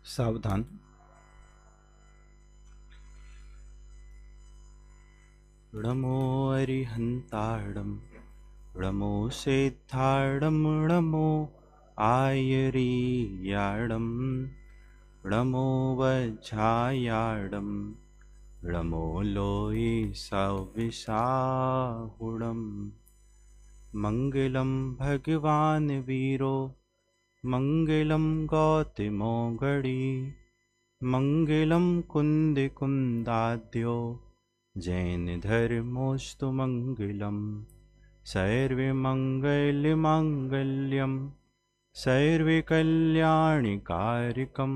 सावधान। णमो अरिहंताणं णमो सेत्थाणं णमो आयरीयाणं णमो वज्झायाणं णमो लोये सविशाहुणं। मंगलं भगवान् वीरो मंगलं गौतमो गणी मंगलं कुन्दिकुन्दाद्यो जैन धर्मोस्तु मंगलम। सर्वे मंगल मांगल्यम सर्वे कल्याणि कारकम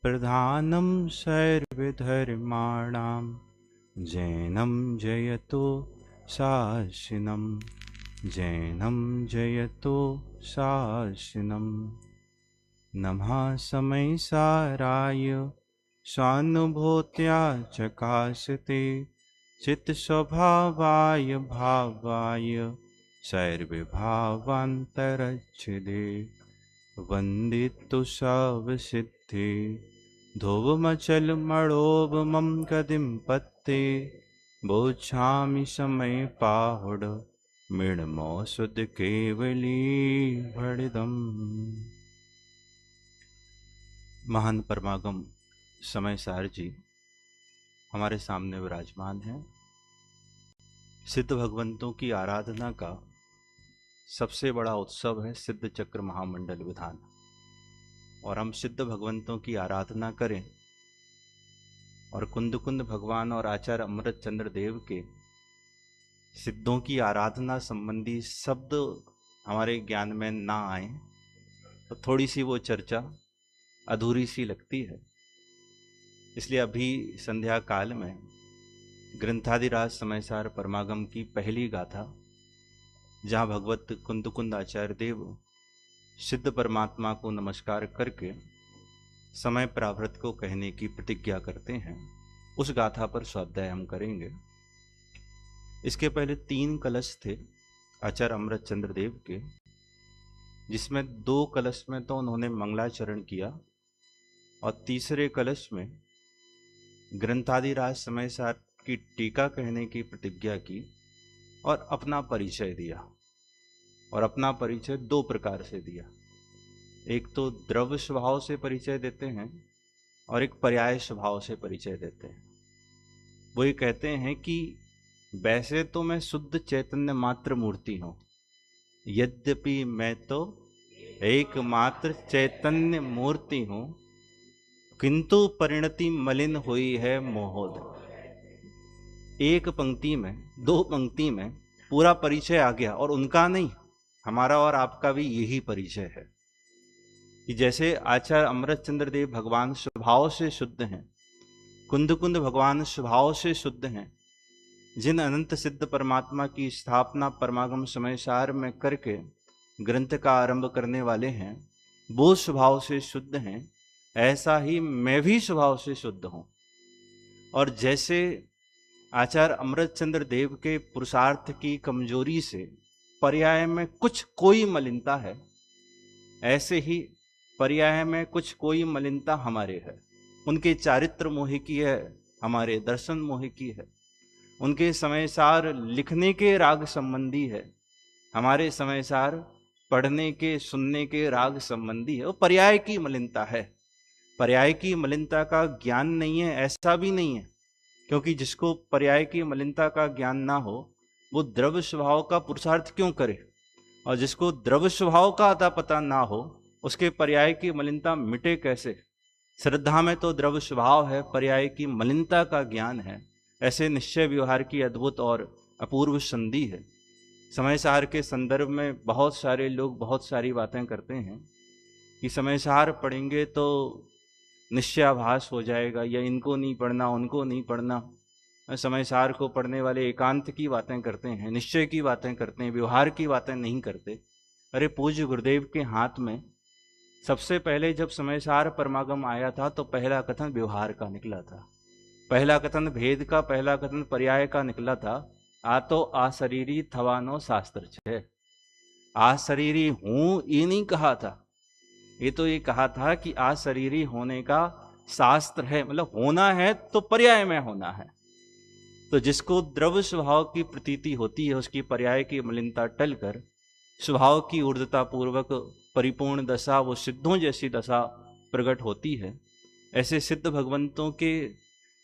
प्रधानम सर्वधर्माणां जैनम जयतु शासनम जैनम जयतु शासनम। नमः समय साराय स्वानुभूत्या चकाशते चित्त स्वभावाय भावाय सर्वभावान्तरच्छिदे वन्दितु सर्वसिद्धे धोवमचल मणोभमं गदिं पत्ते बोच्छामि समय पाहुड मृणमो सुध केवली भड़िदम्। महान परमागम समय सार जी हमारे सामने विराजमान हैं। सिद्ध भगवंतों की आराधना का सबसे बड़ा उत्सव है सिद्ध चक्र महामंडल विधान, और हम सिद्ध भगवंतों की आराधना करें और कुंद कुंद भगवान और आचार्य अमृत चंद्र देव के सिद्धों की आराधना संबंधी शब्द हमारे ज्ञान में ना आए तो थोड़ी सी वो चर्चा अधूरी सी लगती है। इसलिए अभी संध्या काल में ग्रंथादिराज समयसार परमागम की पहली गाथा, जहाँ भगवत कुंद कुंद आचार्य देव सिद्ध परमात्मा को नमस्कार करके समय प्रावृत को कहने की प्रतिज्ञा करते हैं, उस गाथा पर स्वाध्याय हम करेंगे। इसके पहले 3 कलश थे आचार्य अमृत चंद्र देव के, जिसमें 2 कलश में तो उन्होंने मंगलाचरण किया और तीसरे कलश में ग्रंथादिराज समयसार की टीका कहने की प्रतिज्ञा की और अपना परिचय दिया। और अपना परिचय 2 प्रकार से दिया, एक तो द्रव्य स्वभाव से परिचय देते हैं और एक पर्याय स्वभाव से परिचय देते हैं। वो ये कहते हैं कि वैसे तो मैं शुद्ध चैतन्य मात्र मूर्ति हूं, यद्यपि मैं तो एकमात्र चैतन्य मूर्ति हूं, किंतु परिणति मलिन हुई है मोहोद। एक पंक्ति में 2 पंक्ति में पूरा परिचय आ गया, और उनका नहीं, हमारा और आपका भी यही परिचय है कि जैसे आचार्य अमृत चंद्र देव भगवान स्वभाव से शुद्ध हैं, कुंद कुंद भगवान स्वभाव से शुद्ध हैं, जिन अनंत सिद्ध परमात्मा की स्थापना परमागम समयसार में करके ग्रंथ का आरंभ करने वाले हैं, वो स्वभाव से शुद्ध हैं, ऐसा ही मैं भी स्वभाव से शुद्ध हूं। और जैसे आचार्य अमृत चंद्र देव के पुरुषार्थ की कमजोरी से पर्याय में कुछ कोई मलिनता है, ऐसे ही पर्याय में कुछ कोई मलिनता हमारे है। उनके चारित्र मोह की है, हमारे दर्शन मोह की है। उनके समयसार लिखने के राग संबंधी है, हमारे समयसार पढ़ने के सुनने के राग संबंधी है। वो पर्याय की मलिनता है। पर्याय की मलिनता का ज्ञान नहीं है ऐसा भी नहीं है, क्योंकि जिसको पर्याय की मलिनता का ज्ञान ना हो वो द्रव्य स्वभाव का पुरुषार्थ क्यों करे, और जिसको द्रव्य स्वभाव का अता पता ना हो उसके पर्याय की मलिनता मिटे कैसे। श्रद्धा में तो द्रव्य स्वभाव है, पर्याय की मलिनता का ज्ञान है। ऐसे निश्चय व्यवहार की अद्भुत और अपूर्व संधि है। समयसार के संदर्भ में बहुत सारे लोग बहुत सारी बातें करते हैं कि समयसार पढ़ेंगे तो निश्चयाभास हो जाएगा, या इनको नहीं पढ़ना उनको नहीं पढ़ना। समयसार को पढ़ने वाले एकांत की बातें करते हैं, निश्चय की बातें करते हैं, व्यवहार की बातें नहीं करते। अरे पूज्य गुरुदेव के हाथ में सबसे पहले जब समयसार परमागम आया था तो पहला कथन व्यवहार का निकला था, पहला कथन भेद का, पहला कथन पर्याय का निकला था। आ तो आशरीरी थवानो शास्त्र छे, आशरीरी हूं ये नहीं कहा था। ये तो ये कहा था कि अशरीरी होने का शास्त्र है, मतलब होना है तो पर्याय में होना है। तो जिसको द्रव्य स्वभाव की प्रतीति होती है, उसकी पर्याय की मलिनता टलकर स्वभाव की ऊर्ध्वता पूर्वक परिपूर्ण दशा, वो सिद्धों जैसी दशा प्रकट होती है। ऐसे सिद्ध भगवंतों के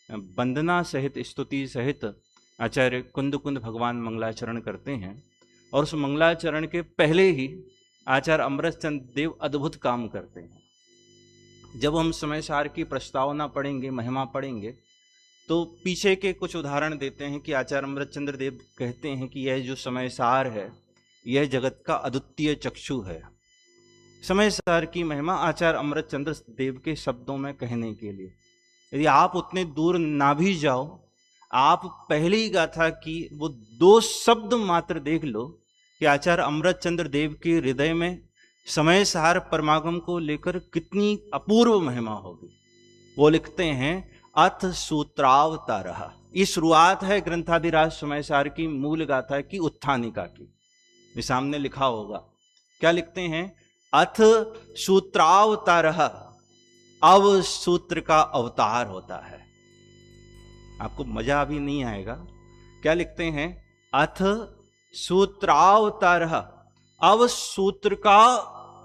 वंदना सहित, स्तुति सहित आचार्य कुंद कुंद भगवान मंगलाचरण करते हैं। और उस मंगलाचरण के पहले ही आचार्य अमृतचंद्र देव अद्भुत काम करते हैं। जब हम समय सार की प्रस्तावना पढ़ेंगे, महिमा पढ़ेंगे, तो पीछे के कुछ उदाहरण देते हैं कि आचार्य अमृतचंद्र देव कहते हैं कि यह जो समय सार है, यह जगत का अद्वितीय चक्षु है। समय सार की महिमा आचार्य अमृतचंद्र देव के शब्दों में कहने के लिए, यदि आप उतने दूर ना भी जाओ, आप पहली गाथा की वो 2 शब्द मात्र देख लो कि आचार्य अमृतचंद्र देव के हृदय में समय सार परमागम को लेकर कितनी अपूर्व महिमा होगी। वो लिखते हैं अथ सूत्रावतारः। ये शुरुआत है ग्रंथाधिराज समय सार की मूल गाथा की, उत्थानिका की। ये सामने लिखा होगा, क्या लिखते हैं? अथ सूत्रावतारः, अब सूत्र का अवतार होता है। आपको मजा अभी नहीं आएगा। क्या लिखते हैं? अथ सूत्रावतारः, अब सूत्र का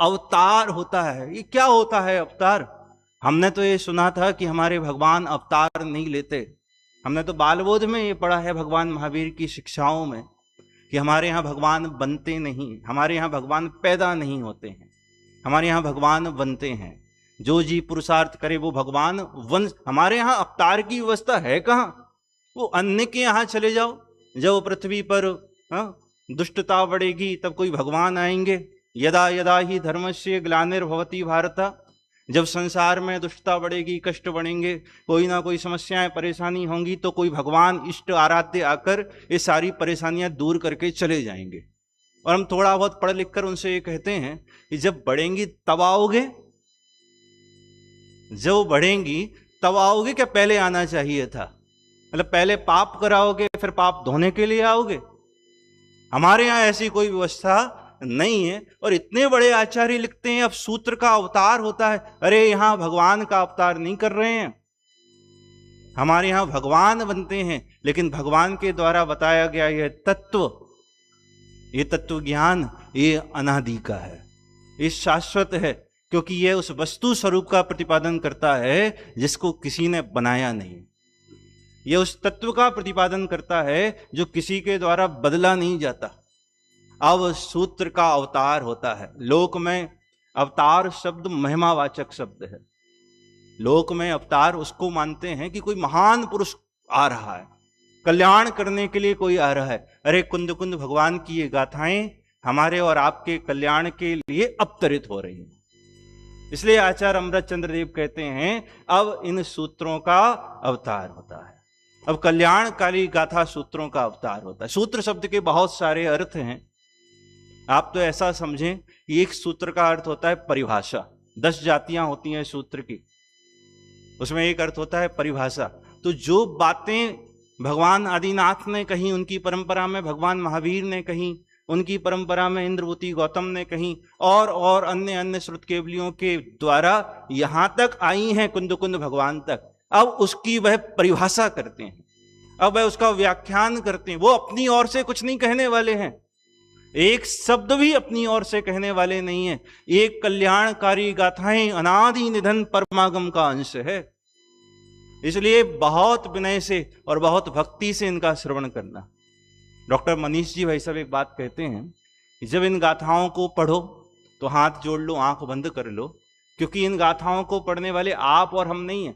अवतार होता है। ये क्या होता है अवतार? हमने तो ये सुना था कि हमारे भगवान अवतार नहीं लेते। हमने तो बालबोध में ये पढ़ा है, भगवान महावीर की शिक्षाओं में, कि हमारे यहाँ भगवान बनते नहीं, हमारे यहाँ भगवान पैदा नहीं होते हैं, हमारे यहाँ भगवान बनते हैं। जो जी पुरुषार्थ करे वो भगवान वंश। हमारे यहाँ अवतार की व्यवस्था है कहाँ? वो अन्य के यहाँ चले जाओ, जब पृथ्वी पर दुष्टता बढ़ेगी तब कोई भगवान आएंगे। यदा यदा ही धर्मस्य ग्लानिर्भवति भारत, जब संसार में दुष्टता बढ़ेगी, कष्ट बढ़ेंगे, कोई ना कोई समस्याएं परेशानी होंगी, तो कोई भगवान इष्ट आराध्य आकर ये सारी परेशानियां दूर करके चले जाएंगे। और हम थोड़ा बहुत पढ़ लिख कर उनसे ये कहते हैं कि जब बढ़ेंगी तब आओगे, जब बढ़ेंगी तब आओगे, क्या पहले आना चाहिए था? मतलब पहले पाप कराओगे फिर पाप धोने के लिए आओगे? हमारे यहाँ ऐसी कोई व्यवस्था नहीं है। और इतने बड़े आचार्य लिखते हैं अब सूत्र का अवतार होता है। अरे यहां भगवान का अवतार नहीं कर रहे हैं, हमारे यहां भगवान बनते हैं, लेकिन भगवान के द्वारा बताया गया यह तत्व, ये तत्व ज्ञान, ये अनादि का है, ये शाश्वत है, क्योंकि यह उस वस्तु स्वरूप का प्रतिपादन करता है जिसको किसी ने बनाया नहीं। यह उस तत्व का प्रतिपादन करता है जो किसी के द्वारा बदला नहीं जाता। अब सूत्र का अवतार होता है। लोक में अवतार शब्द महिमावाचक शब्द है। लोक में अवतार उसको मानते हैं कि कोई महान पुरुष आ रहा है, कल्याण करने के लिए कोई आ रहा है। अरे कुंद कुंद भगवान की ये गाथाएं हमारे और आपके कल्याण के लिए अवतरित हो रही हैं। इसलिए आचार्य अमृतचंद्र देव कहते हैं अब इन सूत्रों का अवतार होता है। अब कल्याणकारी गाथा सूत्रों का अवतार होता है। सूत्र शब्द के बहुत सारे अर्थ हैं। आप तो ऐसा समझें कि एक सूत्र का अर्थ होता है परिभाषा। 10 जातियां होती हैं सूत्र की, उसमें एक अर्थ होता है परिभाषा। तो जो बातें भगवान आदिनाथ ने कही, उनकी परंपरा में भगवान महावीर ने कही, उनकी परंपरा में इंद्रवती गौतम ने कही, और अन्य अन्य श्रुत केवलियों के द्वारा यहां तक आई हैं कुंद कुंद भगवान तक, अब उसकी वह परिभाषा करते हैं, अब वह उसका व्याख्यान करते हैं। वो अपनी ओर से कुछ नहीं कहने वाले हैं, एक शब्द भी अपनी ओर से कहने वाले नहीं है। एक कल्याणकारी गाथाएं अनादि निधन परमागम का अंश है। इसलिए बहुत विनय से और बहुत भक्ति से इनका श्रवण करना। डॉक्टर मनीष जी भाई साहब एक बात कहते हैं कि जब इन गाथाओं को पढ़ो तो हाथ जोड़ लो, आंख बंद कर लो, क्योंकि इन गाथाओं को पढ़ने वाले आप और हम नहीं हैं।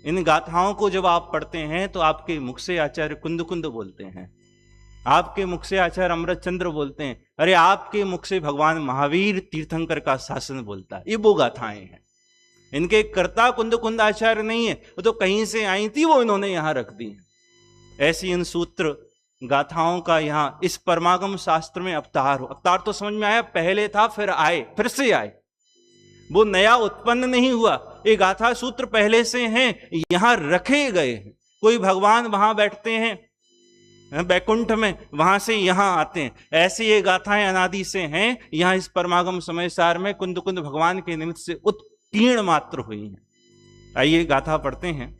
इन गाथाओं को जब आप पढ़ते हैं तो आपके मुख से आचार्य कुंद कुंद बोलते हैं, आपके मुख से आचार्य अमृतचंद्र बोलते हैं, अरे आपके मुख से भगवान महावीर तीर्थंकर का शासन बोलता है। ये वो गाथाएं हैं। इनके कर्ता कुंद कुंद आचार्य नहीं है, वो तो कहीं से आई थी, वो इन्होंने यहां रख दी है। ऐसी इन सूत्र गाथाओं का यहां इस परमागम शास्त्र में अवतार हो। अवतार तो समझ में आया, पहले था फिर आए, फिर से आए, वो नया उत्पन्न नहीं हुआ। ये गाथा सूत्र पहले से हैं, यहां रखे गए हैं। कोई भगवान वहां बैठते हैं, बैकुंठ में, वहां से यहाँ आते हैं। ऐसी ये गाथाएं अनादि से हैं, यहाँ इस परमागम समय सार में कुंद कुंद भगवान के निमित्त से उत्कीर्ण मात्र हुई हैं। आइए गाथा पढ़ते हैं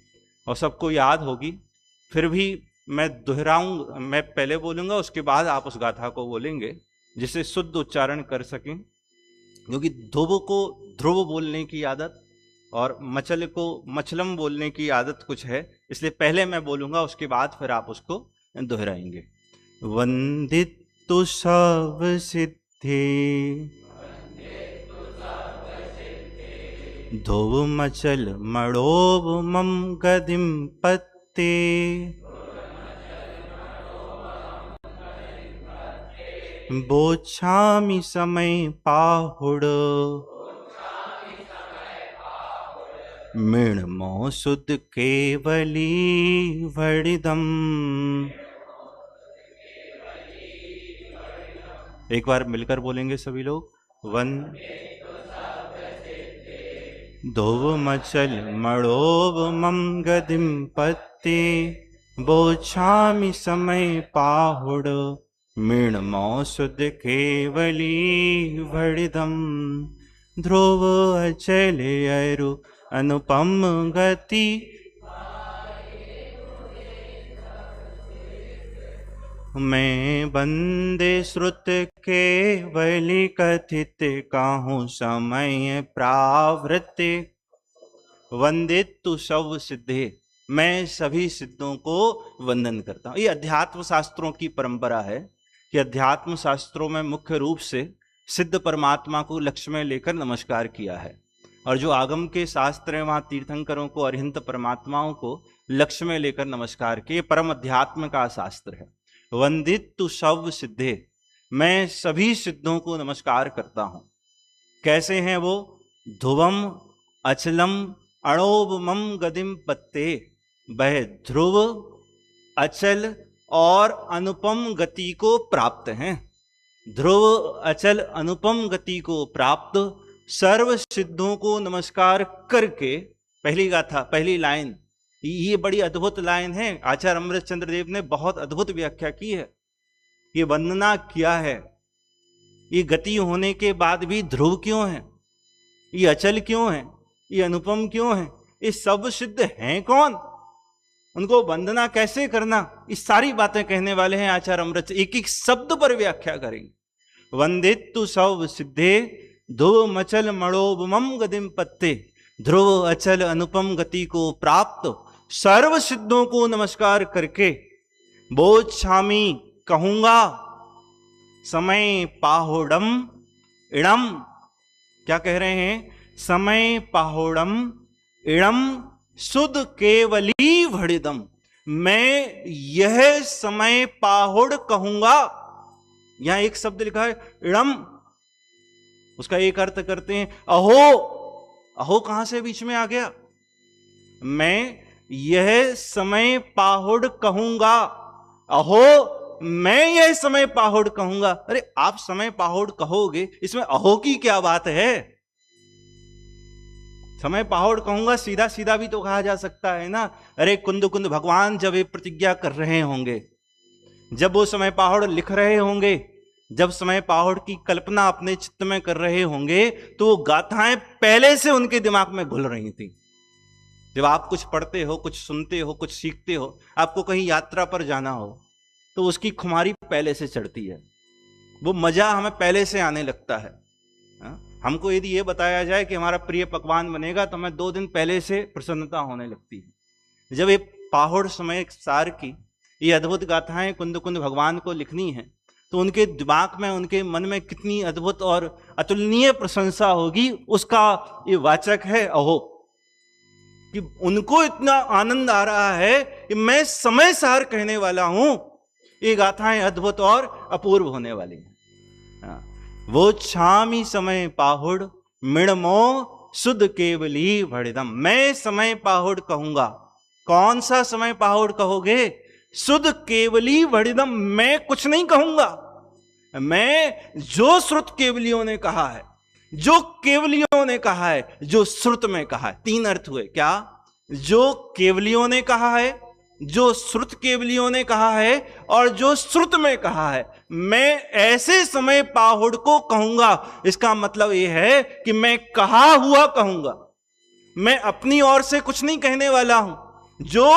और सबको याद होगी, फिर भी मैं दोहराऊं, मैं पहले बोलूंगा उसके बाद आप उस गाथा को बोलेंगे जिससे शुद्ध उच्चारण कर सकें। क्योंकि ध्रुव को ध्रुव बोलने की आदत और मचल को मचलम बोलने की आदत कुछ है, इसलिए पहले मैं बोलूंगा, उसके बाद फिर आप उसको दोहराएंगे। वंदितु सब सिद्धि ध्रुव मचल मणोब मम गदिम पत्ते बोछामि समय पाहुड़ मृण्मो शुद्ध केवली वडिदम। एक बार मिलकर बोलेंगे सभी लोग। वन ध्रुव मचल मणोब मम गदिम पत्ते बोछामि समय पाहुड़ मृण्मो शुद्ध केवली वडिदम। ध्रुव अचल अरु अनुपम गति मैं बंदे श्रुत केवली कथित काहूँ समय प्रावृत्ति। वंदित तु सब सिद्धे, मैं सभी सिद्धों को वंदन करता हूँ। ये अध्यात्म शास्त्रों की परंपरा है कि अध्यात्म शास्त्रों में मुख्य रूप से सिद्ध परमात्मा को लक्ष्य में लेकर नमस्कार किया है, और जो आगम के शास्त्र हैं वहाँ तीर्थंकरों को अरिहंत परमात्माओं को लक्ष्य में लेकर नमस्कार किए। परम अध्यात्म का शास्त्र है। वंदित तु सब सिद्धे, मैं सभी सिद्धों को नमस्कार करता हूँ। कैसे हैं वो? ध्रुवम अचलम अणोब मम गदिम पत्ते, वह ध्रुव अचल और अनुपम गति को प्राप्त हैं। ध्रुव अचल अनुपम गति को प्राप्त सर्व सिद्धों को नमस्कार करके, पहली गाथा पहली लाइन, ये बड़ी अद्भुत लाइन है। आचार्य अमृतचंद्र देव ने बहुत अद्भुत व्याख्या की है। ये वंदना क्या है? ये गति होने के बाद भी ध्रुव क्यों है? ये अचल क्यों है? ये अनुपम क्यों है? ये सब सिद्ध हैं कौन? उनको वंदना कैसे करना? ये सारी बातें कहने वाले हैं आचार्य अमृत। एक एक शब्द पर व्याख्या करेंगे। वंदित तु सब सिद्धे ध्रुव मचल मणोब मम गदिम पत्ते, ध्रुव अचल अनुपम गति को प्राप्त सर्व सिद्धों को नमस्कार करके बोछामि कहूंगा समय पाहुड़म इणम। क्या कह रहे हैं? समय पाहुड़म इणम शुद्ध केवली भड़िदम, मैं यह समय पाहुड़ कहूंगा। यहां एक शब्द लिखा है इणम, उसका एक अर्थ करते हैं अहो। अहो कहां से बीच में आ गया? मैं यह समय पाहुड़ कहूंगा। अहो मैं यह समय पाहुड़ कहूंगा। अरे आप समय पाहुड़ कहोगे, इसमें अहो की क्या बात है? समय पाहुड़ कहूंगा सीधा सीधा भी तो कहा जा सकता है ना। अरे कुंद कुंद भगवान जब ये प्रतिज्ञा कर रहे होंगे, जब वो समय पाहुड़ लिख रहे होंगे, जब समय पाहुड़ की कल्पना अपने चित्त में कर रहे होंगे, तो वो गाथाएं पहले से उनके दिमाग में घुल रही थी। जब आप कुछ पढ़ते हो, कुछ सुनते हो, कुछ सीखते हो, आपको कहीं यात्रा पर जाना हो, तो उसकी खुमारी पहले से चढ़ती है। वो मजा हमें पहले से आने लगता है। हमको यदि ये बताया जाए कि हमारा प्रिय पकवान बनेगा, तो हमें 2 दिन पहले से प्रसन्नता होने लगती है। जब ये पाहुड़ समय सार की ये अद्भुत गाथाएं कुंद कुंद भगवान को लिखनी है, तो उनके दिमाग में, उनके मन में कितनी अद्भुत और अतुलनीय प्रशंसा होगी, उसका ये वाचक है अहो। कि उनको इतना आनंद आ रहा है कि मैं समय सार कहने वाला हूं। ये गाथाएं अद्भुत और अपूर्व होने वाली हैं। वो छामी समय पाहुड़ मृण्मो शुद्ध केवली भड़िदम, मैं समय पाहुड़ कहूंगा। कौन सा समय पाहुड़ कहोगे? शुद्ध केवली भड़िदम, मैं कुछ नहीं कहूंगा। मैं जो श्रुत केवलियों ने कहा है, जो केवलियों ने कहा है, जो श्रुत में कहा है। 3 अर्थ हुए। क्या? जो केवलियों ने कहा है, जो श्रुत केवलियों ने कहा है और जो श्रुत में कहा है। मैं ऐसे समय पाहुड़ को कहूंगा, इसका मतलब यह है कि मैं कहा हुआ कहूंगा, मैं अपनी ओर से कुछ नहीं कहने वाला हूं, जो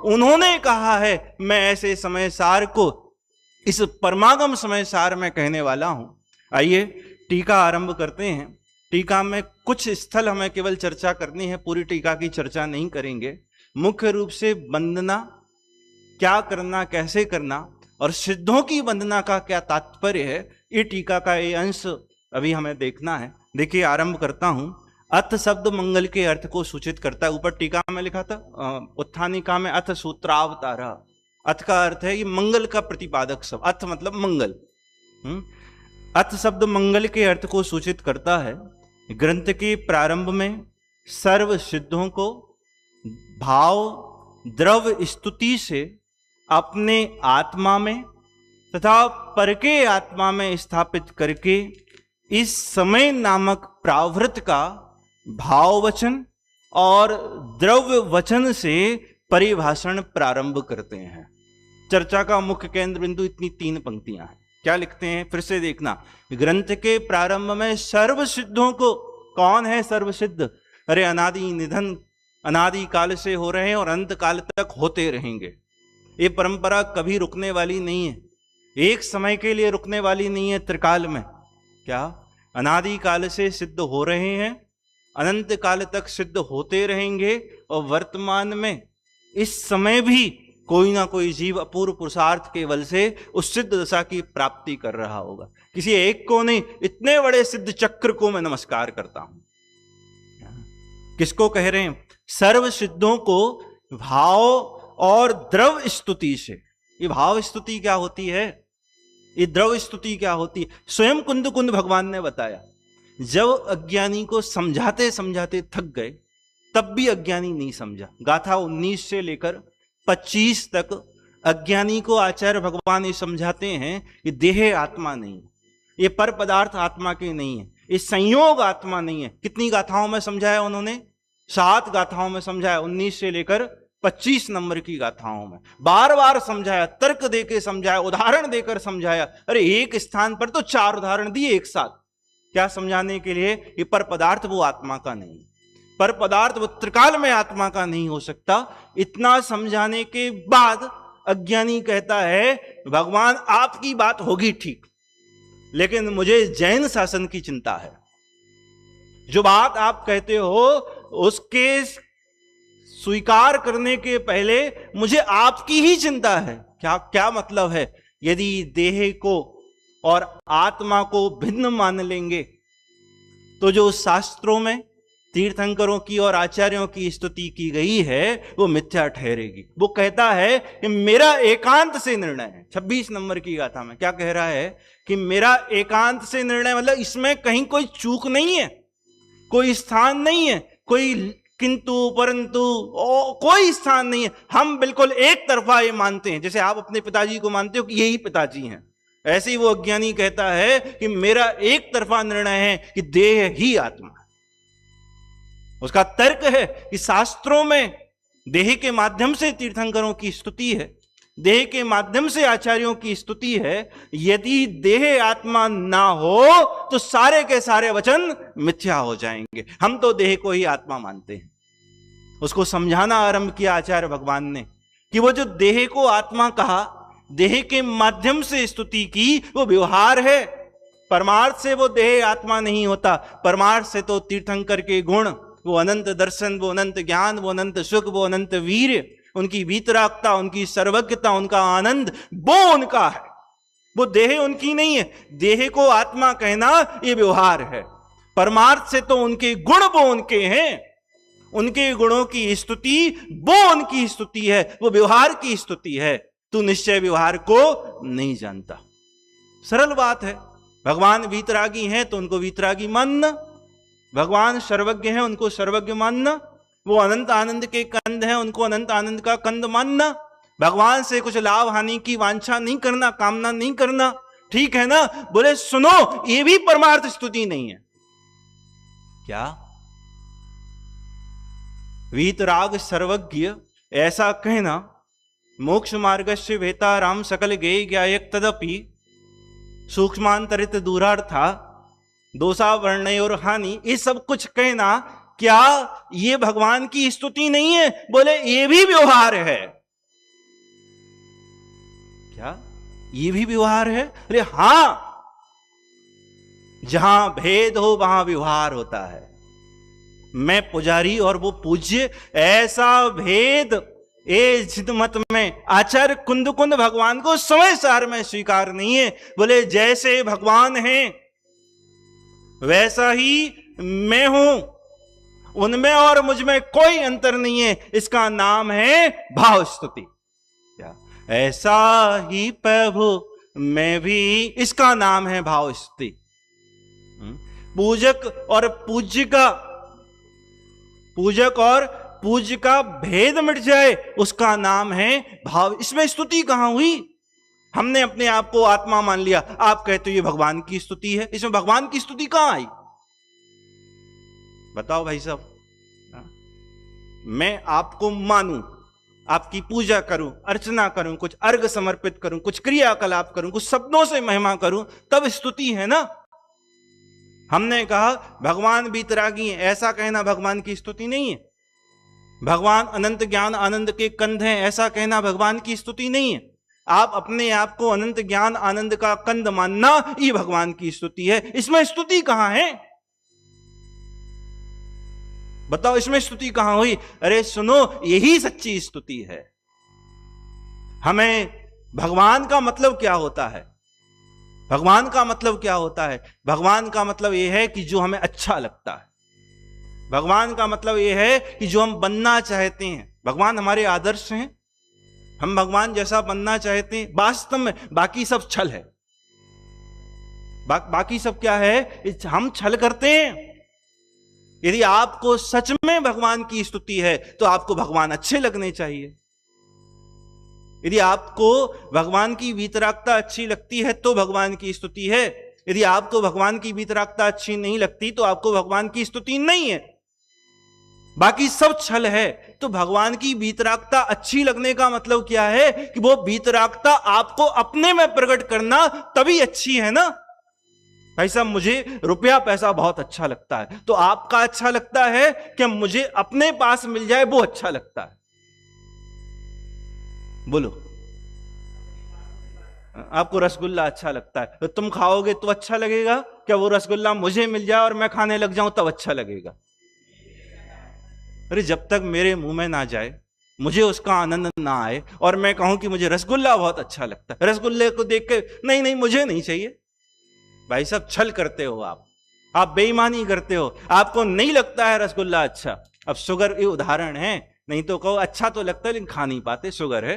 उन्होंने कहा है मैं ऐसे समय सार को इस परमागम समय सार में कहने वाला हूं। आइए टीका आरंभ करते हैं। टीका में कुछ स्थल हमें केवल चर्चा करनी है, पूरी टीका की चर्चा नहीं करेंगे। मुख्य रूप से वंदना क्या करना, कैसे करना और सिद्धों की वंदना का क्या तात्पर्य है, ये टीका का ये अंश अभी हमें देखना है। देखिए आरंभ करता हूं। अथ शब्द मंगल के अर्थ को सूचित करता है। ऊपर टीका में लिखा था उत्थानिका में अथ सूत्रावतारा। अथ का अर्थ है ये मंगल का प्रतिपादक शब्द, अथ मतलब मंगल। अथ शब्द मंगल के अर्थ को सूचित करता है। ग्रंथ के प्रारंभ में सर्व सिद्धों को भाव द्रव स्तुति से अपने आत्मा में तथा पर के आत्मा में स्थापित करके इस समय नामक प्रावृत का भाव वचन और द्रव्य वचन से परिभाषण प्रारंभ करते हैं। चर्चा का मुख्य केंद्र बिंदु इतनी 3 पंक्तियां हैं। क्या लिखते हैं फिर से देखना। ग्रंथ के प्रारंभ में सर्व सिद्धों को, कौन है सर्व सिद्ध? अरे अनादि निधन, अनादि काल से हो रहे हैं और अंत काल तक होते रहेंगे। ये परंपरा कभी रुकने वाली नहीं है, एक समय के लिए रुकने वाली नहीं है। त्रिकाल में क्या अनादि काल से सिद्ध हो रहे हैं, अनंत काल तक सिद्ध होते रहेंगे और वर्तमान में इस समय भी कोई ना कोई जीव अपूर्व पुरुषार्थ के बल से उस सिद्ध दशा की प्राप्ति कर रहा होगा। किसी एक को नहीं, इतने बड़े सिद्ध चक्र को मैं नमस्कार करता हूं। किसको कह रहे हैं? सर्व सिद्धों को भाव और द्रव स्तुति से। ये भाव स्तुति क्या होती है, ये द्रव स्तुति क्या होती है? स्वयं कुंद कुंद भगवान ने बताया। जब अज्ञानी को समझाते समझाते थक गए तब भी अज्ञानी नहीं समझा। गाथा 19 से लेकर 25 तक अज्ञानी को आचार्य भगवान ये समझाते हैं कि देह आत्मा नहीं है, ये पर पदार्थ आत्मा के नहीं है, ये संयोग आत्मा नहीं है। कितनी गाथाओं में समझाया उन्होंने? 7 गाथाओं में समझाया, 19 से लेकर 25 नंबर की गाथाओं में बार बार समझाया, तर्क देके समझाया, उदाहरण देकर समझाया। अरे एक स्थान पर तो 4 उदाहरण दिए एक साथ। क्या समझाने के लिए? ये पर पदार्थ वो आत्मा का नहीं, पर पदार्थ वो त्रिकाल में आत्मा का नहीं हो सकता। इतना समझाने के बाद अज्ञानी कहता है भगवान आपकी बात होगी ठीक, लेकिन मुझे जैन शासन की चिंता है। जो बात आप कहते हो उसके स्वीकार करने के पहले मुझे आपकी ही चिंता है। क्या मतलब है? यदि देह को और आत्मा को भिन्न मान लेंगे तो जो शास्त्रों में तीर्थंकरों की और आचार्यों की स्तुति की गई है वो मिथ्या ठहरेगी। वो कहता है कि मेरा एकांत से निर्णय है। 26 नंबर की गाथा में क्या कह रहा है कि मेरा एकांत से निर्णय, मतलब इसमें कहीं कोई चूक नहीं है, कोई स्थान नहीं है, कोई किंतु परंतु कोई स्थान नहीं है। हम बिल्कुल एक तरफा ये मानते हैं, जैसे आप अपने पिताजी को मानते हो कि यही पिताजी हैं, ऐसे ही वो अज्ञानी कहता है कि मेरा एक तरफा निर्णय है कि देह ही आत्मा है। उसका तर्क है कि शास्त्रों में देह के माध्यम से तीर्थंकरों की स्तुति है, देह के माध्यम से आचार्यों की स्तुति है। यदि देह आत्मा ना हो तो सारे के सारे वचन मिथ्या हो जाएंगे। हम तो देह को ही आत्मा मानते हैं। उसको समझाना आरंभ किया आचार्य भगवान ने कि वो जो देह को आत्मा कहा, देह के माध्यम से स्तुति की, वो व्यवहार है। परमार्थ से वो देह आत्मा नहीं होता। परमार्थ से तो तीर्थंकर के गुण, वो अनंत दर्शन, वो अनंत ज्ञान, वो अनंत सुख, वो अनंत वीर्य, उनकी वीतरागता, उनकी सर्वज्ञता, उनका आनंद, वो उनका है। वो देह उनकी नहीं है। देह को आत्मा कहना ये व्यवहार है। परमार्थ से तो उनके गुण वो उनके हैं, उनके गुणों की स्तुति वो उनकी स्तुति है, वो व्यवहार की स्तुति है। तू निश्चय व्यवहार को नहीं जानता। सरल बात है। भगवान वीतरागी हैं तो उनको वीतरागी मानना, भगवान सर्वज्ञ हैं उनको सर्वज्ञ मानना, वो अनंत आनंद के कंद हैं उनको अनंत आनंद का कंद मानना, भगवान से कुछ लाभ हानि की वांछा नहीं करना, कामना नहीं करना। ठीक है ना? बोले सुनो, ये भी परमार्थ स्तुति नहीं है। क्या? वीतराग सर्वज्ञ ऐसा कहना मोक्ष मार्गस्य वेताराम सकल गेय ज्ञायक तदपि सूक्ष्मांतरित दूरार्था दोषा वर्णय और हानि, ये सब कुछ कहना क्या ये भगवान की स्तुति नहीं है? बोले ये भी व्यवहार है। क्या ये भी व्यवहार है? अरे हां, जहां भेद हो वहां व्यवहार होता है। मैं पुजारी और वो पूज्य, ऐसा भेद ए जिद मत में आचार्य कुंद कुंद भगवान को समय सार में स्वीकार नहीं है। बोले जैसे भगवान हैं वैसा ही मैं हूं, उनमें और मुझ में कोई अंतर नहीं है। इसका नाम है भाव स्तुति। क्या ऐसा ही प्रभु मैं भी, इसका नाम है भाव स्तुति। पूजक और पूज्य का, पूजक और पूज्य का भेद मिट जाए, उसका नाम है भाव। इसमें स्तुति कहां हुई? हमने अपने आप को आत्मा मान लिया, आप कहते हो ये भगवान की स्तुति है, इसमें भगवान की स्तुति कहां आई? बताओ भाई साहब। मैं आपको मानूं, आपकी पूजा करूं, अर्चना करूं, कुछ अर्घ समर्पित करूं, कुछ क्रियाकलाप करूं, कुछ शब्दों से महिमा करूं, तब स्तुति है ना। हमने कहा भगवान बीतरागी है, ऐसा कहना भगवान की स्तुति नहीं है। भगवान अनंत ज्ञान आनंद के कंद हैं, ऐसा कहना भगवान की स्तुति नहीं है। आप अपने आप को अनंत ज्ञान आनंद का कंद मानना, ये भगवान की स्तुति है। इसमें स्तुति कहां है? बताओ इसमें स्तुति कहां हुई? अरे सुनो, यही सच्ची स्तुति है। हमें भगवान का मतलब क्या होता है? भगवान का मतलब क्या होता है? भगवान का मतलब यह है कि जो हमें अच्छा लगता है। भगवान का मतलब यह है कि जो हम बनना चाहते हैं। भगवान हमारे आदर्श हैं, हम भगवान जैसा बनना चाहते हैं। वास्तव में बाकी सब छल है। बाकी सब क्या है? हम छल करते हैं। यदि आपको सच में भगवान की स्तुति है तो आपको भगवान अच्छे लगने चाहिए। यदि आपको भगवान की वीतरागता अच्छी लगती है तो भगवान की स्तुति है। यदि आपको भगवान की वीतरागता अच्छी नहीं लगती तो आपको भगवान की स्तुति नहीं है। बाकी सब छल है। तो भगवान की वीतरागता अच्छी लगने का मतलब क्या है? कि वो वीतरागता आपको अपने में प्रकट करना, तभी अच्छी है ना। भाई साहब, मुझे रुपया पैसा बहुत अच्छा लगता है, तो आपका अच्छा लगता है कि मुझे अपने पास मिल जाए वो अच्छा लगता है? बोलो। आपको रसगुल्ला अच्छा लगता है तो तुम खाओगे तो अच्छा लगेगा? क्या वो रसगुल्ला मुझे मिल जाए और मैं खाने लग जाऊं तब अच्छा लगेगा? अरे जब तक मेरे मुंह में ना जाए, मुझे उसका आनंद ना आए और मैं कहूं कि मुझे रसगुल्ला बहुत अच्छा लगता है, रसगुल्ले को देख के नहीं नहीं मुझे नहीं चाहिए। भाई साहब, छल करते हो आप बेईमानी करते हो। आपको नहीं लगता है रसगुल्ला अच्छा। अब शुगर ये उदाहरण है, नहीं तो कहो अच्छा तो लगता है लेकिन खा नहीं पाते, शुगर है,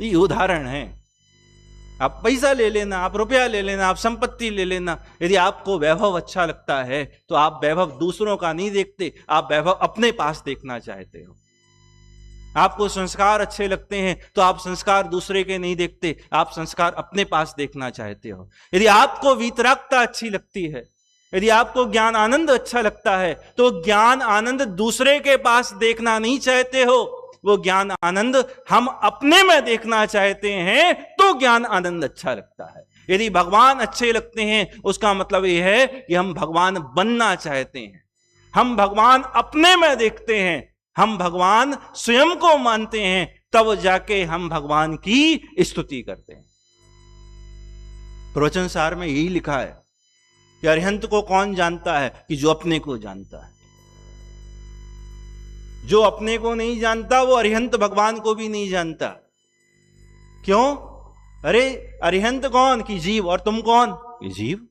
ये उदाहरण है। आप पैसा ले लेना, आप रुपया ले लेना, आप संपत्ति ले लेना। यदि आपको वैभव अच्छा लगता है तो आप वैभव दूसरों का नहीं देखते, आप वैभव अपने पास देखना चाहते हो। आपको संस्कार अच्छे लगते हैं तो आप संस्कार दूसरे के नहीं देखते, आप संस्कार अपने पास देखना चाहते हो। यदि आपको वीतरागता अच्छी लगती है, यदि आपको ज्ञान आनंद अच्छा लगता है तो ज्ञान आनंद दूसरे के पास देखना नहीं चाहते हो, वो ज्ञान आनंद हम अपने में देखना चाहते हैं, तो ज्ञान आनंद अच्छा लगता है। यदि भगवान अच्छे लगते हैं उसका मतलब यह है कि हम भगवान बनना चाहते हैं, हम भगवान अपने में देखते हैं, हम भगवान स्वयं को मानते हैं, तब जाके हम भगवान की स्तुति करते हैं। प्रवचन सार में यही लिखा है कि अरिहंत को कौन जानता है? कि जो अपने को जानता है। जो अपने को नहीं जानता वो अरिहंत भगवान को भी नहीं जानता। क्यों? अरे अरिहंत कौन? कि जीव। और तुम कौन? कि जीव।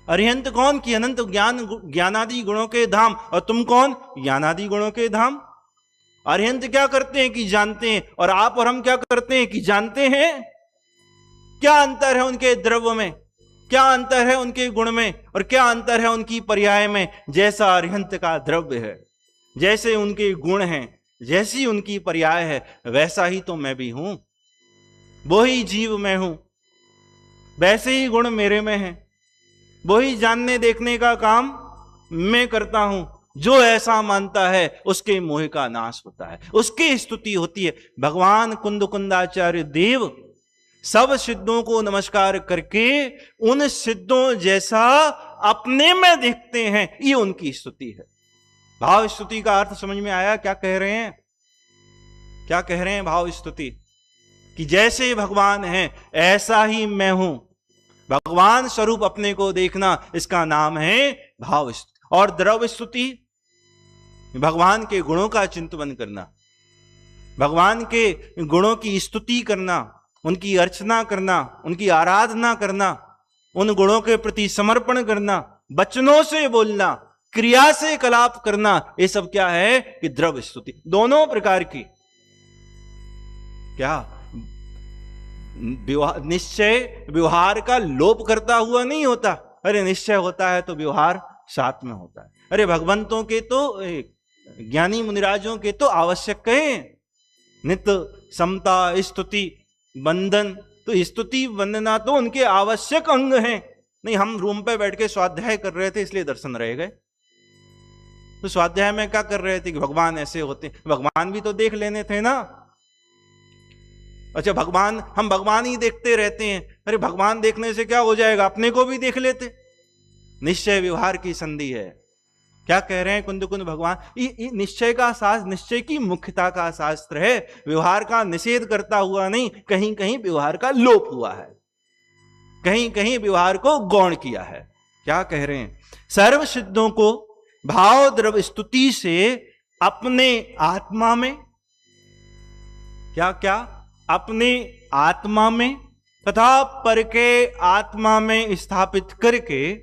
अरिहंत कौन? कि अनंत ज्ञानादि गुणों के धाम। और तुम कौन? ज्ञानादि गुणों के धाम। अरिहंत क्या करते हैं? कि जानते हैं। और आप और हम क्या करते हैं? कि जानते हैं। क्या अंतर है उनके द्रव्य में? क्या अंतर है उनके गुण में? और क्या अंतर है उनकी पर्याय में? जैसा अरिहंत का द्रव्य है, जैसे उनके गुण हैं, जैसी उनकी पर्याय है, वैसा ही तो मैं भी हूं। वो ही जीव मैं हूं, वैसे ही गुण मेरे में हैं। वही जानने देखने का काम मैं करता हूं, जो ऐसा मानता है उसके मोह का नाश होता है, उसकी स्तुति होती है। भगवान कुंद कुंदाचार्य देव सब सिद्धों को नमस्कार करके उन सिद्धों जैसा अपने में देखते हैं, ये उनकी स्तुति है। भाव स्तुति का अर्थ समझ में आया? क्या कह रहे हैं? क्या कह रहे हैं भाव स्तुति? कि जैसे भगवान हैं ऐसा ही मैं हूं, भगवान स्वरूप अपने को देखना, इसका नाम है भाव स्तुति। और द्रव्य स्तुति भगवान के गुणों का चिंतन करना, भगवान के गुणों की स्तुति करना, उनकी अर्चना करना, उनकी आराधना करना, उन गुणों के प्रति समर्पण करना, वचनों से बोलना, क्रिया से कलाप करना, ये सब क्या है कि द्रव्य स्तुति। दोनों प्रकार की। क्या निश्चय व्यवहार का लोप करता हुआ नहीं होता। अरे निश्चय होता है तो व्यवहार साथ में होता है। अरे भगवंतों के तो, ज्ञानी मुनिराजों के तो आवश्यक है नित्य समता, स्तुति, वंदन। तो स्तुति वंदना तो उनके आवश्यक अंग हैं। नहीं, हम रूम पे बैठ के स्वाध्याय कर रहे थे इसलिए दर्शन रह गए। तो स्वाध्याय में क्या कर रहे थे कि भगवान ऐसे होते, भगवान भी तो देख लेने थे ना। अच्छा, भगवान, हम भगवान ही देखते रहते हैं। अरे भगवान देखने से क्या हो जाएगा, अपने को भी देख लेते। निश्चय व्यवहार की संधि है। क्या कह रहे हैं कुंद कुंद भगवान? ये निश्चय का शास्त्र, निश्चय की मुख्यता का शास्त्र है। व्यवहार का निषेध करता हुआ नहीं, कहीं कहीं व्यवहार का लोप हुआ है, कहीं कहीं व्यवहार को गौण किया है। क्या कह रहे हैं? सर्व सिद्धों को भाव द्रव्य स्तुति से अपने आत्मा में, क्या क्या, अपने आत्मा में तथा पर के आत्मा में स्थापित करके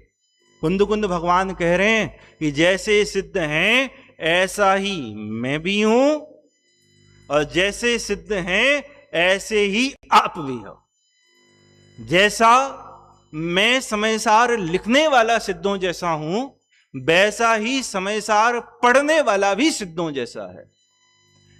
कुंद कुंद भगवान कह रहे हैं कि जैसे सिद्ध हैं ऐसा ही मैं भी हूं, और जैसे सिद्ध हैं ऐसे ही आप भी हो। जैसा मैं समयसार लिखने वाला सिद्धों जैसा हूं, वैसा ही समयसार पढ़ने वाला भी सिद्धों जैसा है।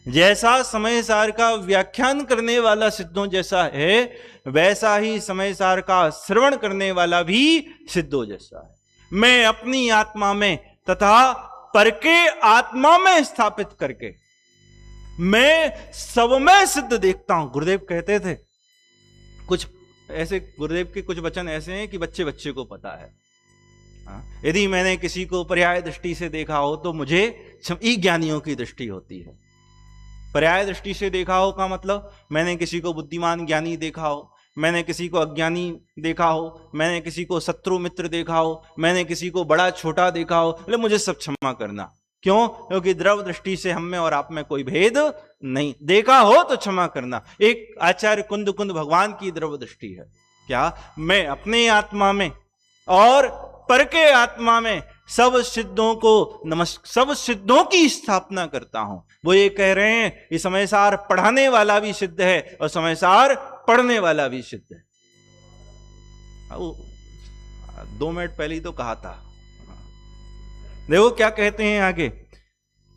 जैसा समयसार का व्याख्यान करने वाला सिद्धों जैसा है, वैसा ही समयसार का श्रवण करने वाला भी सिद्धों जैसा है। मैं अपनी आत्मा में तथा पर के आत्मा में स्थापित करके मैं सब में सिद्ध देखता हूं। गुरुदेव कहते थे, कुछ ऐसे गुरुदेव के कुछ वचन ऐसे हैं कि बच्चे बच्चे को पता है। यदि मैंने किसी को पर्याय दृष्टि से देखा हो तो मुझे ज्ञानियों की दृष्टि होती है। पर्याय दृष्टि से देखा हो का मतलब मैंने किसी को बुद्धिमान ज्ञानी देखा हो, मैंने किसी को अज्ञानी देखा हो, मैंने किसी को शत्रु मित्र देखा हो, मैंने किसी को बड़ा छोटा देखा हो, बोले मुझे सब क्षमा करना। क्यों? क्योंकि द्रव दृष्टि से हम में और आप में कोई भेद नहीं। देखा हो तो क्षमा करना। एक आचार्य कुंद कुंद भगवान की द्रव दृष्टि है। क्या? मैं अपने आत्मा में और पर के आत्मा में सब सिद्धों को सब सिद्धों की स्थापना करता हूं। वो ये कह रहे हैं कि समयसार पढ़ाने वाला भी सिद्ध है और समयसार पढ़ने वाला भी सिद्ध है। 2 मिनट पहले ही तो कहा था। देखो क्या कहते हैं आगे,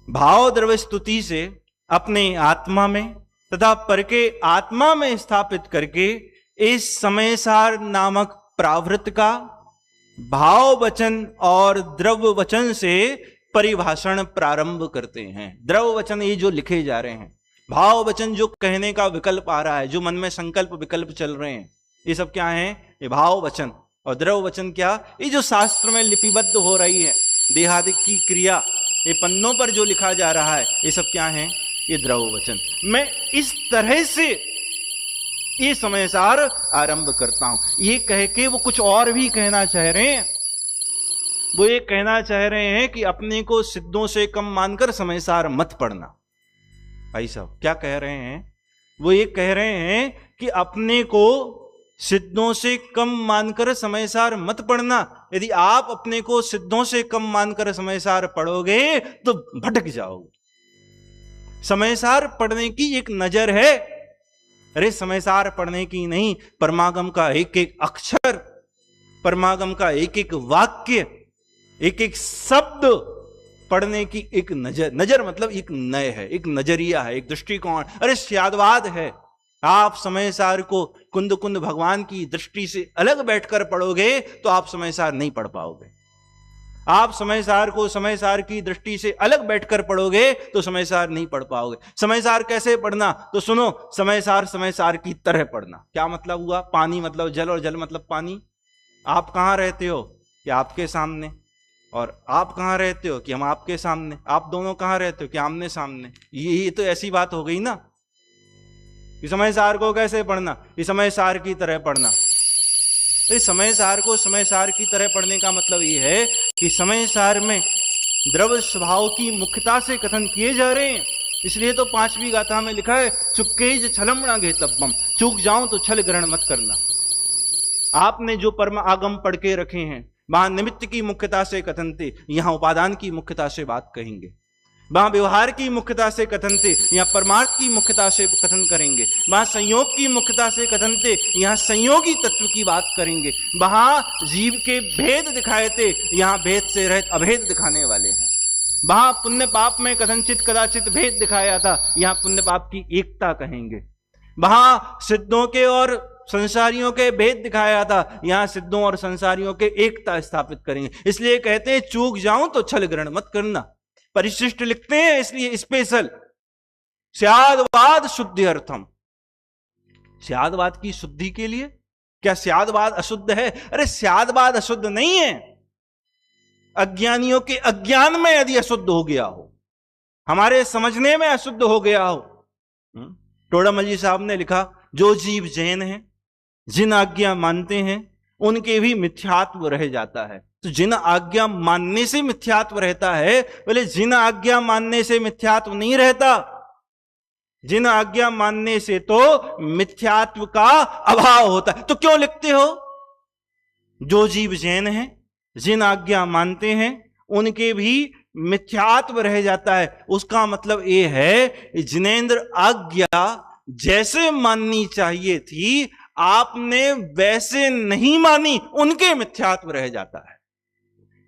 भाव द्रव्य स्तुति से अपने आत्मा में तथा पर के आत्मा में स्थापित करके इस समयसार नामक प्रावृत्त का भाव वचन और द्रव्य वचन से परिभाषण प्रारंभ करते हैं। द्रव्य वचन ये जो लिखे जा रहे हैं, भाव वचन जो कहने का विकल्प आ रहा है, जो मन में संकल्प विकल्प चल रहे हैं, ये सब क्या है? ये भाव वचन। और द्रव्य वचन क्या? ये जो शास्त्र में लिपिबद्ध हो रही है, देहादिक की क्रिया, ये पन्नों पर जो लिखा जा रहा है, ये सब क्या है? ये द्रव्य वचन। मैं इस तरह से ये समयसार आरंभ करता हूं। ये कह के वो कुछ और भी कहना चाह रहे हैं। वो ये कहना चाह रहे हैं कि अपने को सिद्धों से कम मानकर समयसार मत पढ़ना। भाई साहब क्या कह रहे हैं? वो ये कह रहे हैं कि अपने को सिद्धों से कम मानकर समयसार मत पढ़ना। यदि आप अपने को सिद्धों से कम मानकर समयसार पढ़ोगे तो भटक जाओगे। समयसार पढ़ने की एक नजर है। अरे समयसार पढ़ने की नहीं, परमागम का एक एक अक्षर, परमागम का एक एक वाक्य, एक एक शब्द पढ़ने की एक नजर। नजर मतलब एक नय है, एक नजरिया है, एक दृष्टिकोण। अरे स्यादवाद है। आप समयसार को कुंद कुंद भगवान की दृष्टि से अलग बैठकर पढ़ोगे तो आप समयसार नहीं पढ़ पाओगे। आप समय सार को समय सार की दृष्टि से अलग बैठकर पढ़ोगे तो समय सार नहीं पढ़ पाओगे। समय सार कैसे पढ़ना, तो सुनो, समय सार की तरह पढ़ना। क्या मतलब हुआ? पानी मतलब जल और जल मतलब पानी। आप कहाँ रहते हो? कि आपके सामने। और आप कहाँ रहते हो? कि हम आपके सामने। आप दोनों कहाँ रहते हो? कि आमने सामने। ये तो ऐसी बात हो गई ना। कि समय सार को कैसे पढ़ना? कि समय सार की तरह पढ़ना। इस समय सार को समय सार की तरह पढ़ने का मतलब ये है कि समय सार में द्रव स्वभाव की मुख्यता से कथन किए जा रहे हैं। इसलिए तो 5वीं गाथा में लिखा है, चुक्केज छलम न घेतव्यम, चूक जाऊं तो छल ग्रहण मत करना। आपने जो परम आगम पढ़ के रखे हैं, वहां निमित्त की मुख्यता से कथन थे, यहां उपादान की मुख्यता से बात कहेंगे। वहां व्यवहार की मुख्यता से कथन थे, यहां परमार्थ की मुख्यता से कथन करेंगे। वहां संयोग की मुख्यता से कथन थे, यहां संयोगी तत्व की बात करेंगे। वहां जीव के भेद दिखाए थे, यहां भेद से रहित अभेद दिखाने वाले हैं। वहां पुण्य पाप में कथनचित कदाचित भेद दिखाया था, यहां पुण्य पाप की एकता कहेंगे। वहां सिद्धों के और संसारियों के भेद दिखाया था, यहां सिद्धों और संसारियों के एकता स्थापित करेंगे। इसलिए कहते हैं चूक जाऊं तो छल ग्रहण मत करना। परिशिष्ट लिखते हैं इसलिए स्पेशल, स्यादवाद शुद्धि अर्थम। स्यादवाद की शुद्धि के लिए। क्या स्यादवाद अशुद्ध है? अरे स्यादवाद अशुद्ध नहीं है। अज्ञानियों के अज्ञान में यदि अशुद्ध हो गया हो, हमारे समझने में अशुद्ध हो गया हो। टोडामल जी साहब ने लिखा, जो जीव जैन हैं, जिन आज्ञा मानते हैं, उनके भी मिथ्यात्व रह जाता है। तो जिन आज्ञा मानने से मिथ्यात्व रहता है, बोले जिन आज्ञा मानने से मिथ्यात्व नहीं रहता। जिन आज्ञा मानने से तो मिथ्यात्व का अभाव होता है। तो क्यों लिखते हो? जो जीव जैन हैं, जिन आज्ञा मानते हैं, उनके भी मिथ्यात्व रह जाता है। उसका मतलब यह है, जिनेंद्र आज्ञा जैसे माननी चाहिए थी, आपने वैसे नहीं मानी, उनके मिथ्यात्व रह जाता है।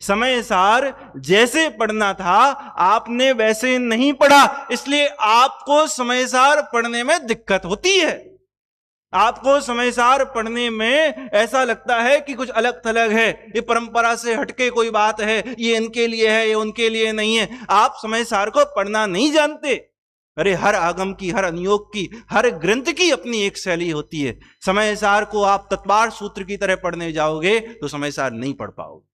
समय सार जैसे पढ़ना था, आपने वैसे नहीं पढ़ा, इसलिए आपको समय सार पढ़ने में दिक्कत होती है। आपको समय सार पढ़ने में ऐसा लगता है कि कुछ अलग थलग है, ये परंपरा से हटके कोई बात है, ये इनके लिए है, ये उनके लिए नहीं है। आप समय सार को पढ़ना नहीं जानते। अरे हर आगम की, हर अनुयोग की, हर ग्रंथ की अपनी एक शैली होती है। समय सार को आप तत्वार सूत्र की तरह पढ़ने जाओगे तो समय सार नहीं पढ़ पाओगे।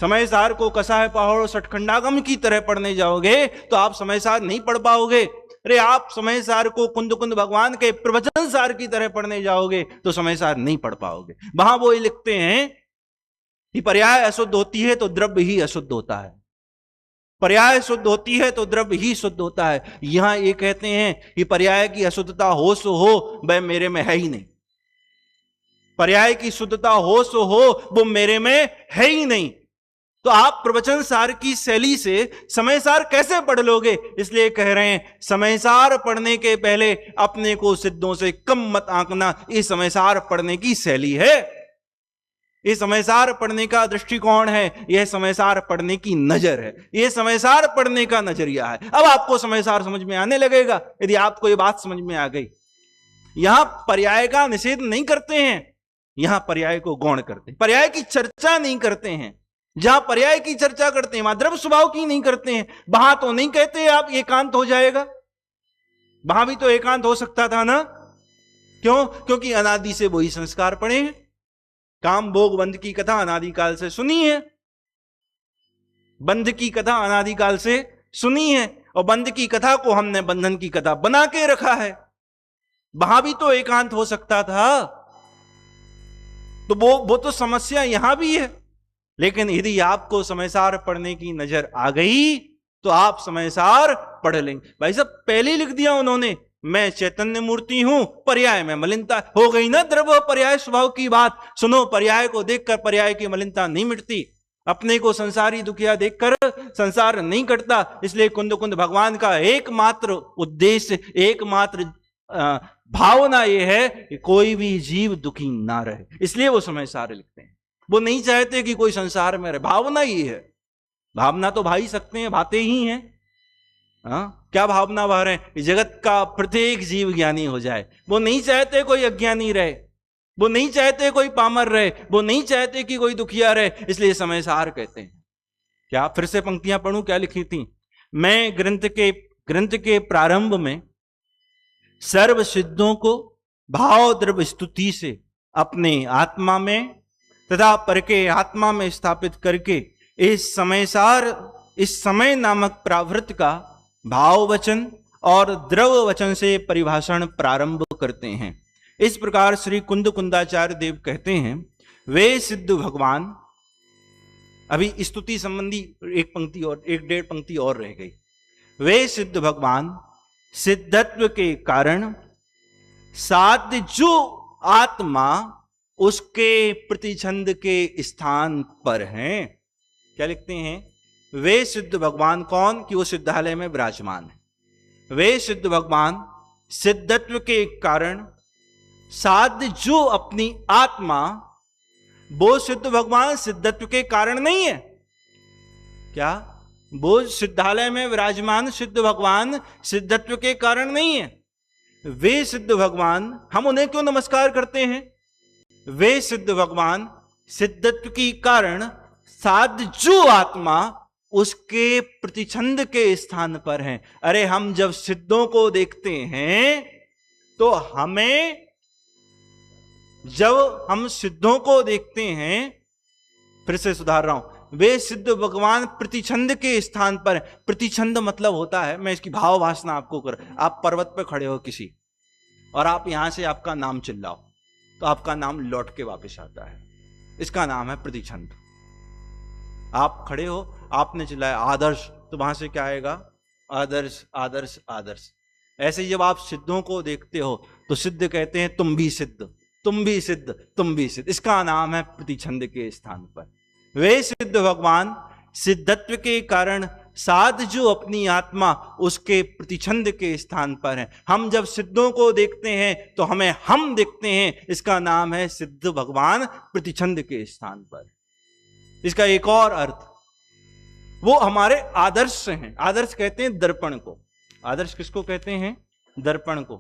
समय सार को कसाय पहाड़ सठखंडागम की तरह पढ़ने जाओगे तो आप समय सार नहीं पढ़ पाओगे। अरे आप समय सार को कुंद कुंद भगवान के प्रवचन सार की तरह पढ़ने जाओगे तो समय सार नहीं पढ़ पाओगे। वहां वो लिखते हैं कि पर्याय अशुद्ध होती है तो द्रव्य ही अशुद्ध होता है, पर्याय शुद्ध होती है तो द्रव्य ही शुद्ध होता है। यहां ये कहते हैं कि पर्याय की अशुद्धता हो सो हो, वह मेरे में है ही नहीं। पर्याय की शुद्धता हो सो हो, वो मेरे में है ही नहीं। तो आप प्रवचन सार की शैली से समय सार कैसे पढ़ लोगे? इसलिए कह रहे हैं, समय सार पढ़ने के पहले अपने को सिद्धों से कम मत आंकना। ये समय सार पढ़ने की शैली है, ये समय सार पढ़ने का दृष्टिकोण है, यह समय सार पढ़ने की नजर है, यह समय सार पढ़ने का नजरिया है। अब आपको समय सार समझ में आने लगेगा यदि आपको यह बात समझ में आ गई। यहां पर्याय का निषेध नहीं करते हैं, यहां पर्याय को गौण करते हैं, पर्याय की चर्चा नहीं करते हैं। जहां पर्याय की चर्चा करते हैं वहां द्रव्य स्वभाव की नहीं करते हैं। वहां तो नहीं कहते आप एकांत हो जाएगा, वहां भी तो एकांत हो सकता था ना। क्यों? क्योंकि अनादि से वही संस्कार पड़े हैं। काम भोग बंध की कथा अनादिकाल से सुनी है, बंध की कथा अनादिकाल से सुनी है, और बंध की कथा को हमने बंधन की कथा बना के रखा है। वहां भी तो एकांत हो सकता था। तो वो तो समस्या यहां भी है। लेकिन यदि आपको समयसार पढ़ने की नजर आ गई तो आप समयसार पढ़ लेंगे। भाई साहब पहले लिख दिया उन्होंने, मैं चैतन्य मूर्ति हूं, पर्याय में मलिनता हो गई ना। द्रव्य पर्याय स्वभाव की बात सुनो, पर्याय को देखकर पर्याय की मलिनता नहीं मिटती। अपने को संसारी दुखिया देखकर संसार नहीं कटता। इसलिए कुंद कुंद भगवान का एकमात्र उद्देश्य, एकमात्र भावना यह है कि कोई भी जीव दुखी ना रहे, इसलिए वो समयसार लिखते हैं। वो नहीं चाहते कि कोई संसार में रहे, भावना ही है। भावना तो भा ही सकते हैं, भाते ही हैं। क्या भावना भा रहे हैं? जगत का प्रत्येक जीव ज्ञानी हो जाए। वो नहीं चाहते कोई अज्ञानी रहे। वो नहीं चाहते कोई पामर रहे, वो नहीं चाहते कि कोई दुखिया रहे, इसलिए समय सार कहते हैं। क्या फिर से पंक्तियां पढ़ूं, क्या लिखी थी? मैं ग्रंथ के प्रारंभ में सर्व सिद्धों को भाव द्रव्य स्तुति से अपने आत्मा में तथा पर के आत्मा में स्थापित करके इस समय नामक प्रावृत्त का भाव वचन और द्रव वचन से परिभाषण प्रारंभ करते हैं। इस प्रकार श्री कुंदाचार्य देव कहते हैं, वे सिद्ध भगवान, अभी स्तुति संबंधी एक पंक्ति और एक डेढ़ पंक्ति और रह गई। वे सिद्ध भगवान सिद्धत्व के कारण साध्य जो आत्मा उसके प्रतिछंद के स्थान पर हैं। क्या लिखते हैं? वे सिद्ध भगवान कौन? कि वो सिद्धालय में विराजमान है। वे सिद्ध भगवान सिद्धत्व के कारण साध्य जो अपनी आत्मा, वो सिद्ध भगवान सिद्धत्व के कारण नहीं है। क्या? वो सिद्धालय में विराजमान सिद्ध भगवान सिद्धत्व के कारण नहीं है। वे सिद्ध भगवान, हम उन्हें क्यों नमस्कार करते हैं? वे सिद्ध भगवान सिद्धत्व के कारण साध्य जो आत्मा उसके प्रतिछंद के स्थान पर हैं। अरे हम जब सिद्धों को देखते हैं तो जब हम सिद्धों को देखते हैं, फिर से सुधार रहा हूं, वे सिद्ध भगवान प्रतिछंद के स्थान पर। प्रतिछंद मतलब होता है, मैं इसकी भाव भाषा आपको कर, आप पर्वत पर खड़े हो किसी और आप यहां से आपका नाम चिल्लाओ तो आपका नाम लौट के वापस आता है, इसका नाम है प्रतिछंद। आप खड़े हो, आपने चिल्लाया आदर्श, तो वहां से क्या आएगा? आदर्श आदर्श आदर्श। ऐसे जब आप सिद्धों को देखते हो तो सिद्ध कहते हैं तुम भी सिद्ध, तुम भी सिद्ध, तुम भी सिद्ध, इसका नाम है प्रतिछंद के स्थान पर। वे सिद्ध भगवान सिद्धत्व के कारण साध जो अपनी आत्मा उसके प्रतिछंद के स्थान पर है। हम जब सिद्धों को देखते हैं तो हमें हम देखते हैं, इसका नाम है सिद्ध भगवान प्रतिछंद के स्थान पर। इसका एक और अर्थ, वो हमारे आदर्श हैं। आदर्श कहते हैं दर्पण को। आदर्श किसको कहते हैं? दर्पण को।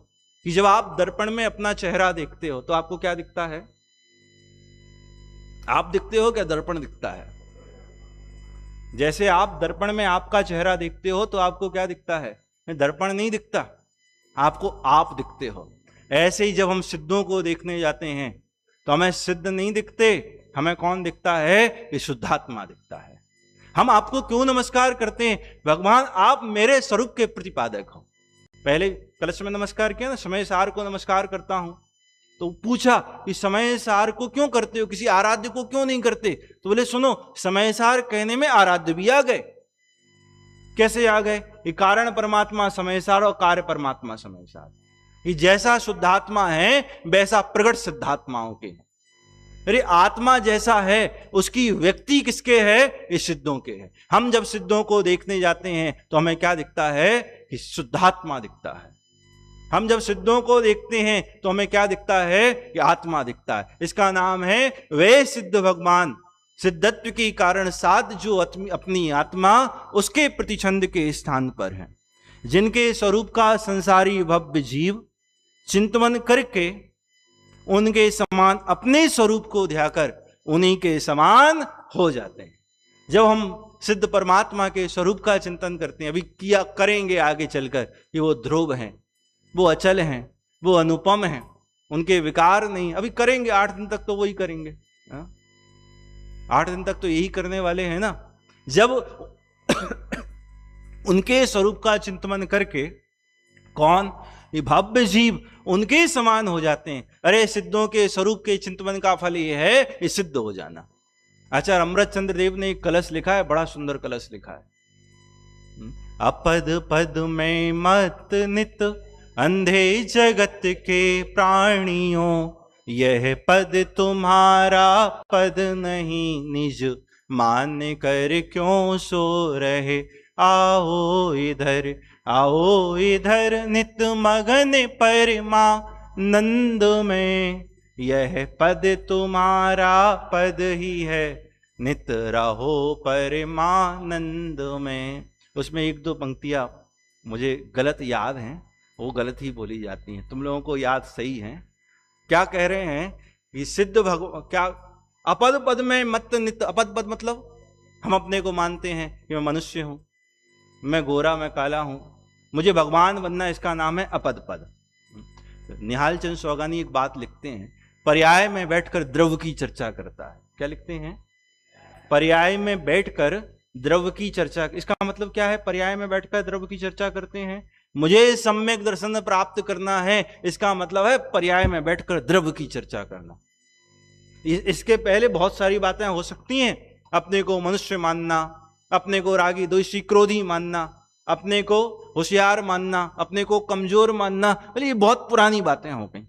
कि जब आप दर्पण में अपना चेहरा देखते हो तो आपको क्या दिखता है? आप दिखते हो क्या दर्पण दिखता है? जैसे आप दर्पण में आपका चेहरा देखते हो तो आपको क्या दिखता है? दर्पण नहीं दिखता, आपको आप दिखते हो। ऐसे ही जब हम सिद्धों को देखने जाते हैं तो हमें सिद्ध नहीं दिखते, हमें कौन दिखता है? ये शुद्धात्मा दिखता है। हम आपको क्यों नमस्कार करते हैं? भगवान आप मेरे स्वरूप के प्रतिपादक हो। पहले कलश में नमस्कार किया ना, समय सार को नमस्कार करता हूं, तो पूछा कि समय सार को क्यों करते हो, किसी आराध्य को क्यों नहीं करते? तो बोले सुनो, समय सार कहने में आराध्य भी आ गए। कैसे आ गए? ये कारण परमात्मा समय सार और कार्य परमात्मा समय सार। ये जैसा शुद्धात्मा है वैसा प्रगट सिद्धात्माओं के। अरे आत्मा जैसा है उसकी व्यक्ति किसके है? ये सिद्धों के है। हम जब सिद्धों को देखने जाते हैं तो हमें क्या दिखता है? कि शुद्धात्मा दिखता है। हम जब सिद्धों को देखते हैं तो हमें क्या दिखता है? कि आत्मा दिखता है। इसका नाम है वे सिद्ध भगवान सिद्धत्व के कारण साध जो अपनी आत्मा उसके प्रतिछंद के स्थान पर है, जिनके स्वरूप का संसारी भव्य जीव चिंतन करके उनके समान अपने स्वरूप को ध्याकर उन्हीं के समान हो जाते हैं। जब हम सिद्ध परमात्मा के स्वरूप का चिंतन करते हैं, अभी किया करेंगे आगे चलकर, कि वो ध्रुव हैं, वो अचल हैं, वो अनुपम हैं, उनके विकार नहीं, अभी करेंगे 8 दिन तक तो वही करेंगे। 8 दिन तक तो यही करने वाले हैं ना। जब उनके स्वरूप का चिंतन करके कौन? ये भव्य जीव उनके समान हो जाते हैं। अरे सिद्धों के स्वरूप के चिंतन का फल ये है, ये सिद्ध हो जाना। आचार्य अमृतचंद्र देव ने एक कलश लिखा है, बड़ा सुंदर कलश लिखा है। अपद पद में मत नित अंधे जगत के प्राणियों, यह पद तुम्हारा पद नहीं, निज मान कर क्यों सो रहे। आओ इधर, आओ इधर, नित मगन परमानंद में, यह पद तुम्हारा पद ही है, नित रहो परमानंद में। उसमें 1-2 पंक्तियां मुझे गलत याद हैं, वो गलत ही बोली जाती हैं, तुम लोगों को याद सही है। क्या कह रहे हैं? ये सिद्ध भगवान क्या अपद पद में मत नित, अपद पद मतलब हम अपने को मानते हैं कि मैं मनुष्य हूं, मैं गोरा, मैं काला हूं, मुझे भगवान बनना, इसका नाम है अपद पद। निहाल चंद सौगानी एक बात लिखते हैं, पर्याय में बैठकर द्रव्य की चर्चा करता है। क्या लिखते हैं? पर्याय में बैठकर द्रव्य की चर्चा। इसका मतलब क्या है? पर्याय में बैठकर द्रव्य की चर्चा करते हैं, मुझे सम्यक दर्शन प्राप्त करना है, इसका मतलब है पर्याय में बैठकर द्रव्य की चर्चा करना। इसके पहले बहुत सारी बातें हो सकती हैं, अपने को मनुष्य मानना, अपने को रागी द्वेषी क्रोधी मानना, अपने को होशियार मानना, अपने को कमजोर मानना, बोले ये बहुत पुरानी बातें हो गई।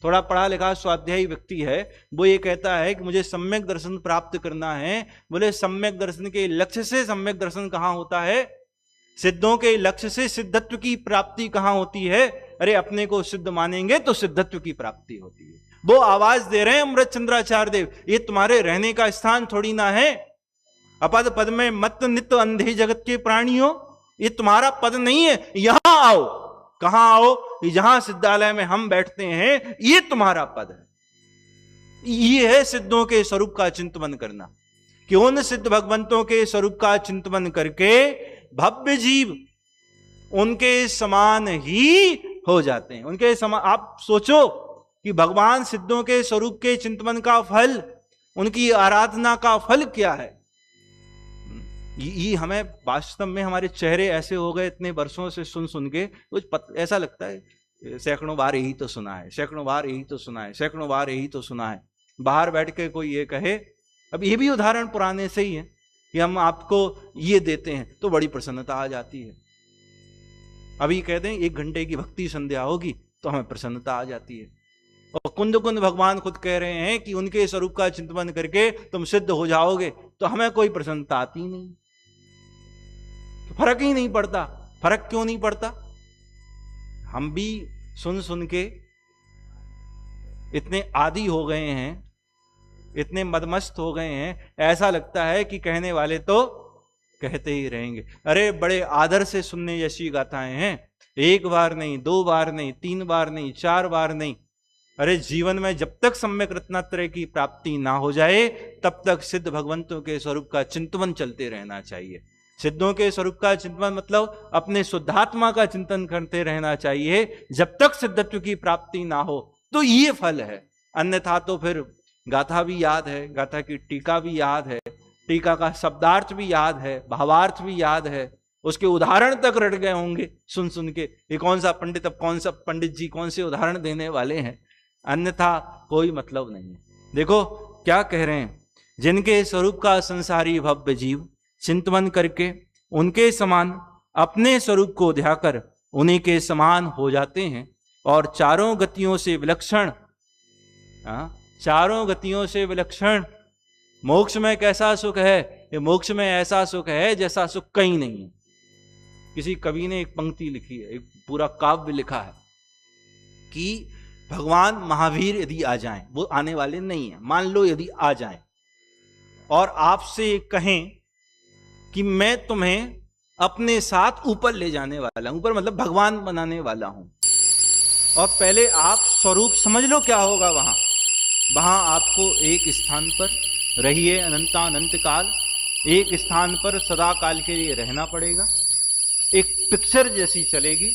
थोड़ा पढ़ा लिखा स्वाध्यायी व्यक्ति है, वो ये कहता है कि मुझे सम्यक दर्शन प्राप्त करना है। बोले सम्यक दर्शन के लक्ष्य से सम्यक दर्शन कहाँ होता है? सिद्धों के लक्ष्य से सिद्धत्व की प्राप्ति कहाँ होती है? अरे अपने को सिद्ध मानेंगे तो सिद्धत्व की प्राप्ति होती है। वो आवाज दे रहे हैं अमृत चंद्राचार्य देव, ये तुम्हारे रहने का स्थान थोड़ी ना है। अपद पद में मत नित अंधे जगत के प्राणियों, ये तुम्हारा पद नहीं है, यहां आओ। कहां आओ? जहां सिद्धालय में हम बैठते हैं, ये तुम्हारा पद है। ये है सिद्धों के स्वरूप का चिंतन करना, कि उन सिद्ध भगवंतों के स्वरूप का चिंतन करके भव्य जीव उनके समान ही हो जाते हैं। उनके समान। आप सोचो कि भगवान सिद्धों के स्वरूप के चिंतन का फल, उनकी आराधना का फल क्या है? ये हमें वास्तव में हमारे चेहरे ऐसे हो गए इतने वर्षों से सुन सुन के, तो ऐसा लगता है सैकड़ों बार यही तो सुना है, सैकड़ों बार यही तो सुना है, सैकड़ों बार यही तो सुना है। बाहर बैठ के कोई ये कहे, अब ये भी उदाहरण पुराने से ही है कि हम आपको ये देते हैं तो बड़ी प्रसन्नता आ जाती है। अभी कहते हैं 1 घंटे की भक्ति संध्या होगी तो हमें प्रसन्नता आ जाती है। और कुंद कुंद भगवान खुद कह रहे हैं कि उनके स्वरूप का चिंतन करके तुम सिद्ध हो जाओगे, तो हमें कोई प्रसन्नता आती नहीं, तो फर्क ही नहीं पड़ता। फर्क क्यों नहीं पड़ता? हम भी सुन सुन के इतने आदी हो गए हैं, इतने मदमस्त हो गए हैं, ऐसा लगता है कि कहने वाले तो कहते ही रहेंगे। अरे बड़े आदर से सुनने जैसी गाथाएं हैं, 1 बार नहीं, 2 बार नहीं, 3 बार नहीं, 4 बार नहीं। अरे जीवन में जब तक सम्यक रत्नात्रय की प्राप्ति ना हो जाए, तब तक सिद्ध भगवंतों के स्वरूप का चिंतन चलते रहना चाहिए। सिद्धों के स्वरूप का चिंतन मतलब अपने शुद्धात्मा का चिंतन करते रहना चाहिए, जब तक सिद्धत्व की प्राप्ति ना हो। तो ये फल है। अन्यथा तो फिर गाथा भी याद है, गाथा की टीका भी याद है, टीका का शब्दार्थ भी याद है, भावार्थ भी याद है, उसके उदाहरण तक रट गए होंगे सुन सुन के। ये कौन सा पंडित, अब कौन सा पंडित जी कौन से उदाहरण देने वाले हैं, अन्यथा कोई मतलब नहीं है। देखो क्या कह रहे हैं, जिनके स्वरूप का संसारी भव्य जीव चिंतन करके उनके समान अपने स्वरूप को ध्याकर उन्हीं के समान हो जाते हैं, और चारों गतियों से विलक्षण, चारों गतियों से विलक्षण मोक्ष में कैसा सुख है? ये मोक्ष में ऐसा सुख है जैसा सुख कहीं नहीं है। किसी कवि ने एक पंक्ति लिखी है, एक पूरा काव्य लिखा है कि भगवान महावीर यदि आ जाएं, वो आने वाले नहीं है, मान लो यदि आ जाएं और आपसे कहें कि मैं तुम्हें अपने साथ ऊपर ले जाने वाला हूं, ऊपर मतलब भगवान बनाने वाला हूं, और पहले आप स्वरूप समझ लो क्या होगा। वहां आपको एक स्थान पर रहिए अनंतानंत काल, एक स्थान पर सदा काल के लिए रहना पड़ेगा। एक पिक्चर जैसी चलेगी,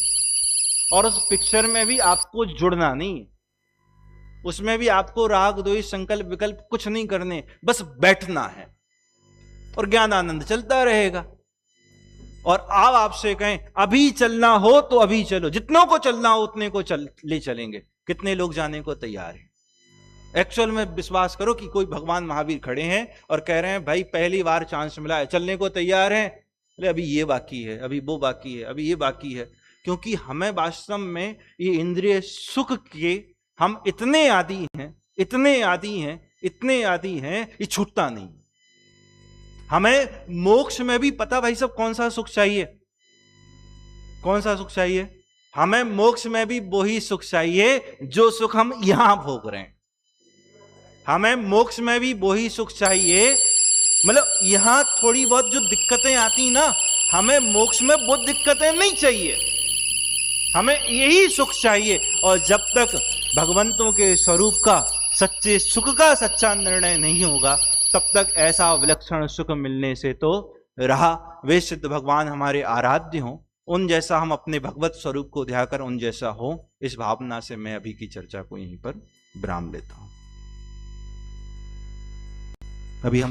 और उस पिक्चर में भी आपको जुड़ना नहीं है, उसमें भी आपको राग द्वेष संकल्प विकल्प कुछ नहीं करने, बस बैठना है और ज्ञान आनंद चलता रहेगा। और आप आपसे कहें अभी चलना हो तो अभी चलो, जितनों को चलना हो उतने को ले चलेंगे। कितने लोग जाने को तैयार हैं? एक्चुअल में विश्वास करो कि कोई भगवान महावीर खड़े हैं और कह रहे हैं भाई पहली बार चांस मिला है, चलने को तैयार हैं? अरे अभी ये बाकी है, अभी वो बाकी है, अभी ये बाकी है। क्योंकि हमें वास्तव में ये इंद्रिय सुख के हम इतने आदी हैं, इतने आदी हैं, इतने आदी हैं, ये छूटता नहीं। हमें मोक्ष में भी पता भाई सब कौन सा सुख चाहिए, कौन सा सुख चाहिए? हमें मोक्ष में भी वही सुख चाहिए जो सुख हम यहां भोग रहे हैं। हमें मोक्ष में भी वही सुख चाहिए, मतलब यहां थोड़ी बहुत जो दिक्कतें आती ना, हमें मोक्ष में वो दिक्कतें नहीं चाहिए, हमें यही सुख चाहिए। और जब तक भगवंतों के स्वरूप का सच्चे सुख का सच्चा निर्णय नहीं होगा, तब तक ऐसा विलक्षण सुख मिलने से तो रहा। वे सिद्ध भगवान हमारे आराध्य हों, उन जैसा हम अपने भगवत स्वरूप को ध्याकर उन जैसा हो, इस भावना से मैं अभी की चर्चा को यहीं पर विराम लेता हूं। अभी हम